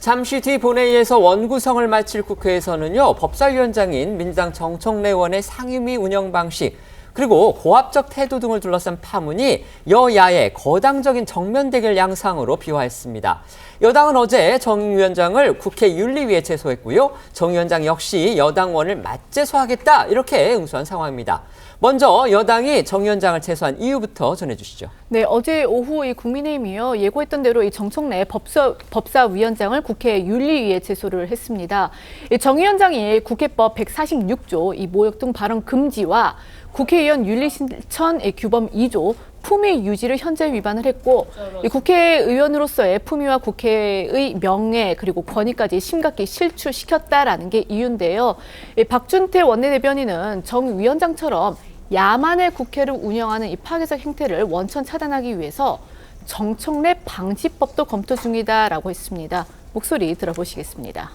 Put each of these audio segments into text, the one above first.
잠시 뒤 본회의에서 원구성을 마칠 국회에서는요, 법사위원장인 민주당 정청래 의원의 상임위 운영 방식, 그리고 고압적 태도 등을 둘러싼 파문이 여야의 거당적인 정면 대결 양상으로 비화했습니다. 여당은 어제 정 위원장을 국회 윤리위에 제소했고요. 정 위원장 역시 여당원을 맞제소하겠다, 이렇게 응수한 상황입니다. 먼저 여당이 정 위원장을 제소한 이유부터 전해주시죠. 네, 어제 오후 이 국민의힘이요, 예고했던 대로 이 정청래 법사위원장을 국회 윤리위에 제소를 했습니다. 정 위원장이 국회법 146조 이 모욕 등 발언 금지와 국회의원 윤리실천 규범 2조 품위 유지를 현재 위반을 했고, 이 국회의원으로서의 품위와 국회의 명예 그리고 권위까지 심각히 실추시켰다라는 게 이유인데요. 박준태 원내대변인은 정 위원장처럼 야만의 국회를 운영하는 이 파괴적 행태를 원천 차단하기 위해서 정청래 방지법도 검토 중이다라고 했습니다. 목소리 들어보시겠습니다.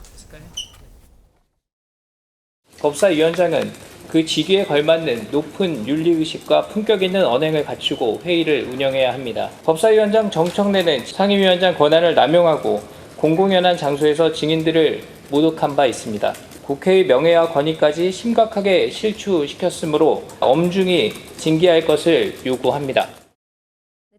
법사위원장은 그 직위에 걸맞는 높은 윤리의식과 품격 있는 언행을 갖추고 회의를 운영해야 합니다. 법사위원장 정청래는 상임위원장 권한을 남용하고 공공연한 장소에서 증인들을 모독한 바 있습니다. 국회의 명예와 권위까지 심각하게 실추시켰으므로 엄중히 징계할 것을 요구합니다.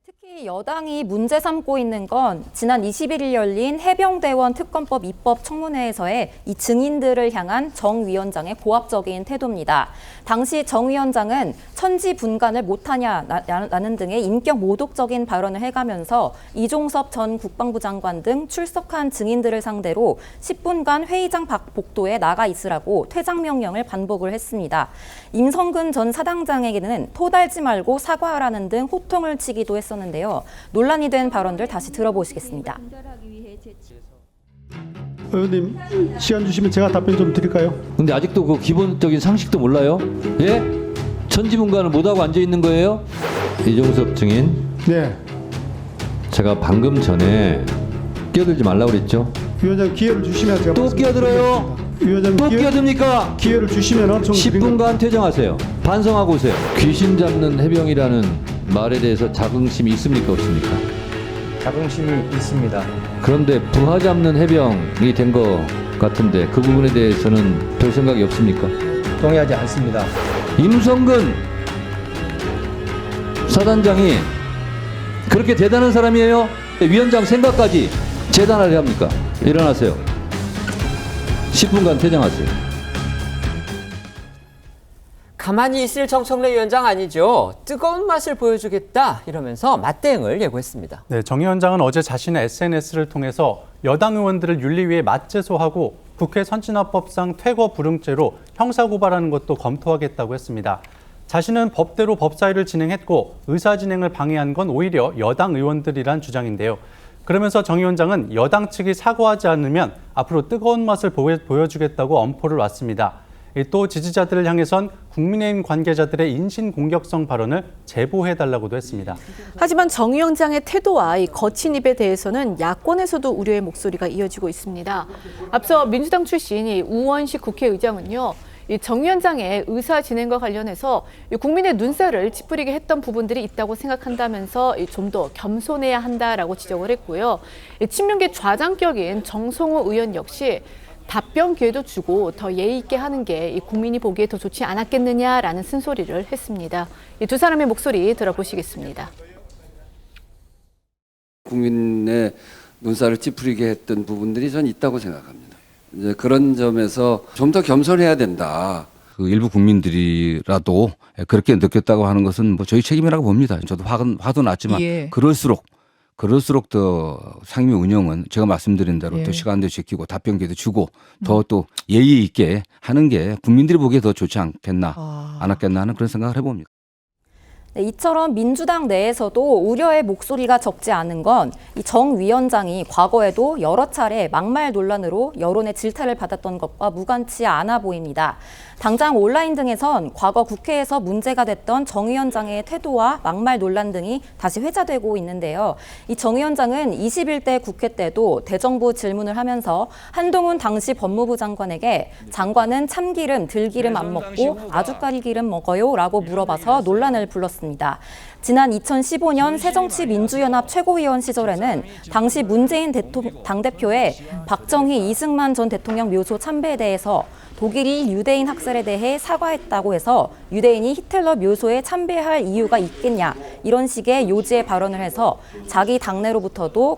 특히 여당이 문제 삼고 있는 건 지난 21일 열린 해병대원 특검법 입법 청문회에서의 이 증인들을 향한 정 위원장의 고압적인 태도입니다. 당시 정 위원장은 천지분간을 못하냐라는 등의 인격 모독적인 발언을 해가면서 이종섭 전 국방부 장관 등 출석한 증인들을 상대로 10분간 회의장 복도에 나가 있으라고 퇴장 명령을 반복을 했습니다. 임성근 전 사당장에게는 토달지 말고 사과하라는 등 호통을 치기도 했었는데요. 논란이 된 발언들 다시 들어보시겠습니다. 의원님, 시간 주시면 제가 답변 좀 드릴까요? 근데 아직도 그 기본적인 상식도 몰라요? 예? 천지분간을 못하고 앉아있는 거예요? 이종섭 증인, 네. 제가 방금 전에 끼어들지 말라고 그랬죠? 위원장 기회를 주시면 제가 또 끼어들어요? 위원장 또 끼어듭니까? 기회를 주시면 10분간 퇴정하세요. 반성하고 오세요. 귀신 잡는 해병이라는 말에 대해서 자긍심이 있습니까, 없습니까? 자긍심이 있습니다. 그런데 부하 잡는 해병이 된 것 같은데 그 부분에 대해서는 별 생각이 없습니까? 동의하지 않습니다. 임성근 사단장이 그렇게 대단한 사람이에요? 위원장 생각까지 재단하려 합니까? 일어나세요. 10분간 퇴장하세요. 가만히 있을 정청래 위원장 아니죠. 뜨거운 맛을 보여주겠다, 이러면서 맞대응을 예고했습니다. 네, 정 위원장은 어제 자신의 SNS를 통해서 여당 의원들을 윤리위에 맞제소하고 국회 선진화법상 퇴거 불응죄로 형사고발하는 것도 검토하겠다고 했습니다. 자신은 법대로 법사위를 진행했고 의사 진행을 방해한 건 오히려 여당 의원들이란 주장인데요. 그러면서 정 위원장은 여당 측이 사과하지 않으면 앞으로 뜨거운 맛을 보여주겠다고 엄포를 놨습니다. 또 지지자들을 향해선 국민의힘 관계자들의 인신공격성 발언을 제보해달라고도 했습니다. 하지만 정 위원장의 태도와 이 거친 입에 대해서는 야권에서도 우려의 목소리가 이어지고 있습니다. 앞서 민주당 출신 이 우원식 국회의장은요, 이 정 위원장의 의사 진행과 관련해서 국민의 눈살을 찌푸리게 했던 부분들이 있다고 생각한다면서 좀 더 겸손해야 한다라고 지적을 했고요. 친명계 좌장격인 정성호 의원 역시 답변 기회도 주고 더 예의 있게 하는 게 국민이 보기에 더 좋지 않았겠느냐라는 쓴소리를 했습니다. 이 두 사람의 목소리 들어보시겠습니다. 국민의 눈살을 찌푸리게 했던 부분들이 전 있다고 생각합니다. 이제 그런 점에서 좀 더 겸손해야 된다. 그 일부 국민들이라도 그렇게 느꼈다고 하는 것은 뭐 저희 책임이라고 봅니다. 저도 화도 났지만 그럴수록 더 상임위 운영은 제가 말씀드린 대로 또 시간도 지키고 답변 기회도 주고 더 또 예의 있게 하는 게 국민들이 보기에 더 좋지 않았겠나 하는 그런 생각을 해봅니다. 네, 이처럼 민주당 내에서도 우려의 목소리가 적지 않은 건 이 정 위원장이 과거에도 여러 차례 막말 논란으로 여론의 질타를 받았던 것과 무관치 않아 보입니다. 당장 온라인 등에선 과거 국회에서 문제가 됐던 정 위원장의 태도와 막말 논란 등이 다시 회자되고 있는데요. 이 정 위원장은 21대 국회 때도 대정부 질문을 하면서 한동훈 당시 법무부 장관에게 장관은 참기름, 들기름 안 먹고 아주까리 기름 먹어요? 라고 물어봐서 논란을 불렀습니다. 있습니다. 지난 2015년 새정치민주연합 최고위원 시절에는 당시 문재인 당대표의 박정희, 이승만 전 대통령 묘소 참배에 대해서 독일이 유대인 학살에 대해 사과했다고 해서 유대인이 히틀러 묘소에 참배할 이유가 있겠냐, 이런 식의 요지의 발언을 해서 자기 당내로부터도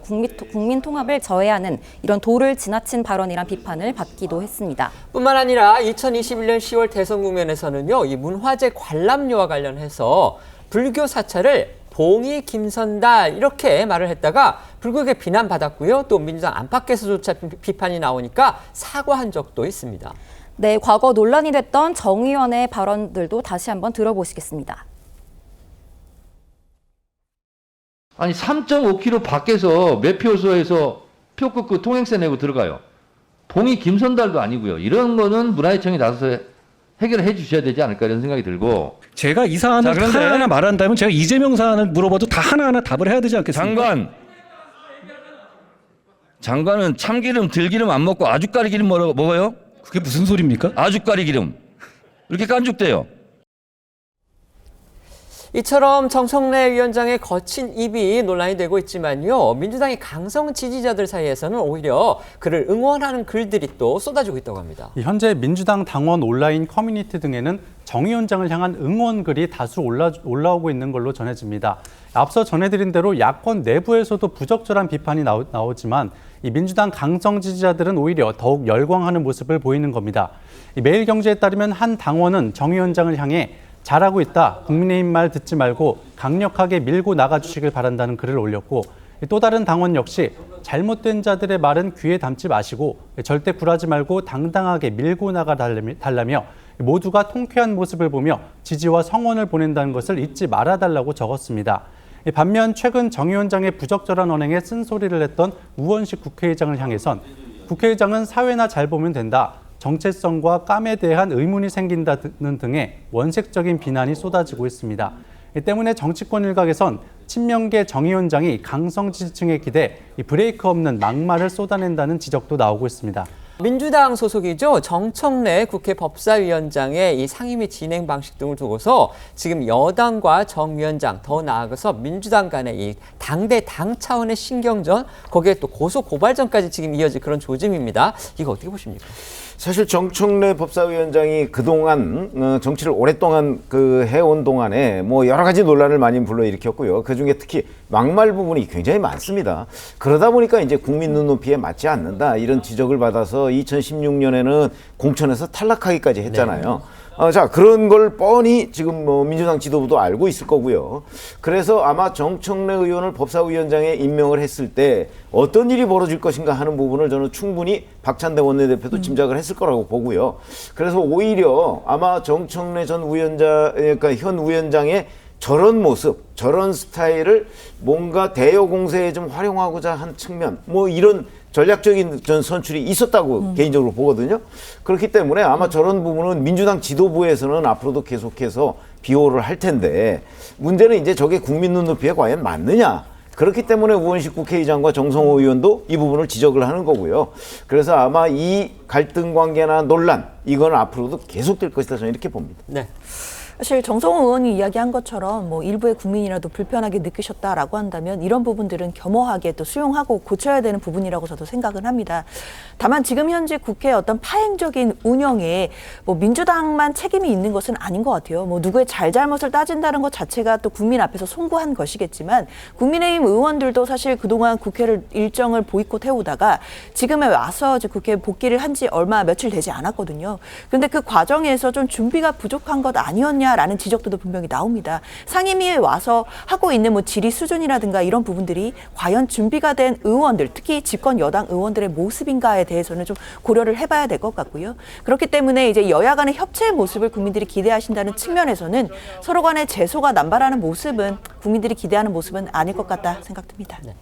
국민 통합을 저해하는 이런 도를 지나친 발언이란 비판을 받기도 했습니다. 뿐만 아니라 2021년 10월 대선 국면에서는요, 이 문화재 관람료와 관련해서 불교 사찰을 봉이 김선달 이렇게 말을 했다가 불국에 비난받았고요. 또 민주당 안팎에서조차 비판이 나오니까 사과한 적도 있습니다. 네, 과거 논란이 됐던 정 의원의 발언들도 다시 한번 들어보시겠습니다. 아니 3.5km 밖에서 매표소에서 표 끊고 통행세 내고 들어가요. 봉이 김선달도 아니고요. 이런 거는 문화재청이 나서서 해결해 주셔야 되지 않을까 이런 생각이 들고. 제가 이 사안을 하나하나 말한다면 제가 이재명 사안을 물어봐도 다 하나하나 답을 해야 되지 않겠습니까? 장관은 참기름, 들기름 안 먹고 아주까리 기름 먹어요? 그게 무슨 소리입니까? 아주까리 기름. 이렇게 깐죽대요. 이처럼 정청래 위원장의 거친 입이 논란이 되고 있지만요. 민주당의 강성 지지자들 사이에서는 오히려 그를 응원하는 글들이 또 쏟아지고 있다고 합니다. 현재 민주당 당원 온라인 커뮤니티 등에는 정 위원장을 향한 응원글이 다수 올라오고 있는 걸로 전해집니다. 앞서 전해드린 대로 야권 내부에서도 부적절한 비판이 나오지만 이 민주당 강성 지지자들은 오히려 더욱 열광하는 모습을 보이는 겁니다. 매일경제에 따르면 한 당원은 정 위원장을 향해 잘하고 있다, 국민의힘 말 듣지 말고 강력하게 밀고 나가주시길 바란다는 글을 올렸고, 또 다른 당원 역시 잘못된 자들의 말은 귀에 담지 마시고 절대 굴하지 말고 당당하게 밀고 나가달라며 모두가 통쾌한 모습을 보며 지지와 성원을 보낸다는 것을 잊지 말아달라고 적었습니다. 반면 최근 정 위원장의 부적절한 언행에 쓴소리를 했던 우원식 국회의장을 향해선 국회의장은 사회나 잘 보면 된다, 정체성과 깜에 대한 의문이 생긴다는 등의 원색적인 비난이 쏟아지고 있습니다. 이 때문에 정치권 일각에선 친명계 정 위원장이 강성 지지층에 기대 브레이크 없는 막말을 쏟아낸다는 지적도 나오고 있습니다. 민주당 소속이죠. 정청래 국회 법사위원장의 이 상임위 진행 방식 등을 두고서 지금 여당과 정 위원장, 더 나아가서 민주당 간의 이 당 차원의 신경전, 거기에 또 고소 고발전까지 지금 이어질 그런 조짐입니다. 이거 어떻게 보십니까? 사실 정청래 법사위원장이 그동안 정치를 오랫동안 해온 동안에 뭐 여러 가지 논란을 많이 불러일으켰고요. 그중에 특히 막말 부분이 굉장히 많습니다. 그러다 보니까 이제 국민 눈높이에 맞지 않는다, 이런 지적을 받아서 2016년에는 공천에서 탈락하기까지 했잖아요. 자, 그런 걸 뻔히 지금 민주당 지도부도 알고 있을 거고요. 그래서 아마 정청래 의원을 법사위원장에 임명을 했을 때 어떤 일이 벌어질 것인가 하는 부분을 저는 충분히 박찬대 원내대표도 짐작을 했을 거라고 보고요. 그래서 오히려 아마 정청래 전 위원장, 그러니까 현 위원장의 저런 모습, 저런 스타일을 뭔가 대여 공세에 좀 활용하고자 한 측면, 뭐 이런 전략적인 선출이 있었다고 개인적으로 보거든요. 그렇기 때문에 아마 저런 부분은 민주당 지도부에서는 앞으로도 계속해서 비호를 할 텐데, 문제는 이제 저게 국민 눈높이에 과연 맞느냐. 그렇기 때문에 우원식 국회의장과 정성호 의원도 이 부분을 지적을 하는 거고요. 그래서 아마 이 갈등 관계나 논란, 이건 앞으로도 계속될 것이다, 저는 이렇게 봅니다. 네. 사실 정성호 의원이 이야기한 것처럼 뭐 일부의 국민이라도 불편하게 느끼셨다라고 한다면 이런 부분들은 겸허하게 또 수용하고 고쳐야 되는 부분이라고 저도 생각을 합니다. 다만 지금 현재 국회의 어떤 파행적인 운영에 뭐 민주당만 책임이 있는 것은 아닌 것 같아요. 뭐 누구의 잘잘못을 따진다는 것 자체가 또 국민 앞에서 송구한 것이겠지만, 국민의힘 의원들도 사실 그동안 국회를 일정을 보이콧 해오다가 지금에 와서 이제 국회에 복귀를 한 지 얼마 며칠 되지 않았거든요. 그런데 그 과정에서 좀 준비가 부족한 것 아니었냐라는 지적도 분명히 나옵니다. 상임위에 와서 하고 있는 뭐 질의 수준이라든가 이런 부분들이 과연 준비가 된 의원들, 특히 집권 여당 의원들의 모습인가에 대해서는 좀 고려를 해봐야 될 것 같고요. 그렇기 때문에 이제 여야 간의 협치의 모습을 국민들이 기대하신다는 측면에서는 서로 간의 재소가 남발하는 모습은 국민들이 기대하는 모습은 아닐 것 같다 생각됩니다. 네.